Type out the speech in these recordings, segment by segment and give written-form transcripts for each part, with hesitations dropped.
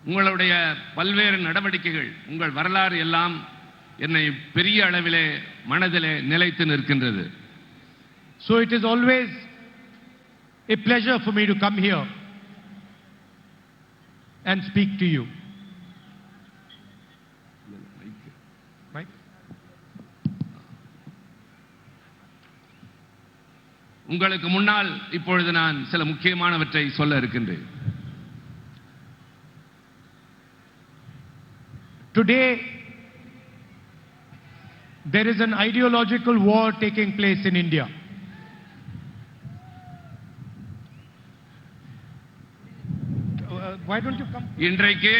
உங்களுடைய பல்வேறு நடவடிக்கைகள், உங்கள் வரலாறு எல்லாம் என்னை பெரிய அளவிலே மனதிலே நிலைத்து நிற்கின்றது. So it is always a pleasure for me to come here and speak to you. Mike? உங்களுக்கு முன்னால் இப்பொழுது நான் சில முக்கியமானவற்றை சொல்ல இருக்கின்றேன். Today there is an ideological war taking place in India. Why don't you come? இன்றைக்கு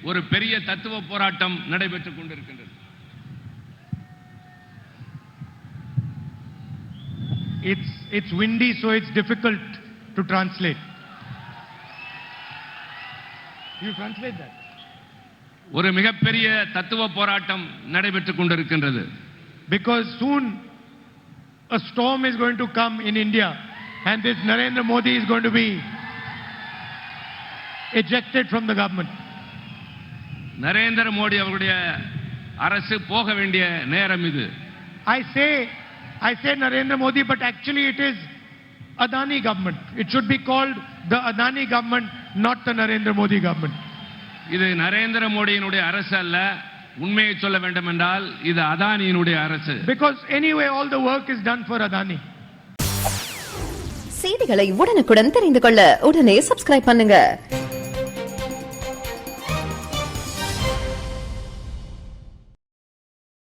ஒரு பெரிய தத்துவ போராட்டம் நடைபெற்றுக் கொண்டிருக்கின்றது. It's windy, so it's difficult to translate. You translate that. ஒரு மிகப்பெரிய தத்துவ போராட்டம் நடைபெற்றுக் கொண்டிருக்கின்றது. Because soon a storm is going to come in India and this Narendra Modi is going to be ejected from the government. Narendra Modi அவருடைய அரசு போக வேண்டிய நேரம் இது. I say Narendra Modi, but actually it is Adani government. It should be called the Adani government, not the Narendra Modi government. இது நரேந்திர மோடியினுடைய அரசு அல்ல, உண்மையை சொல்ல வேண்டும் என்றால் இது அதானியினுடைய அரசு. Because anyway all the work is done for Adani. செய்திகளை உடனுக்குடன் தெரிந்து கொள்ள உடனே சப்ஸ்கிரைப் பண்ணுங்க.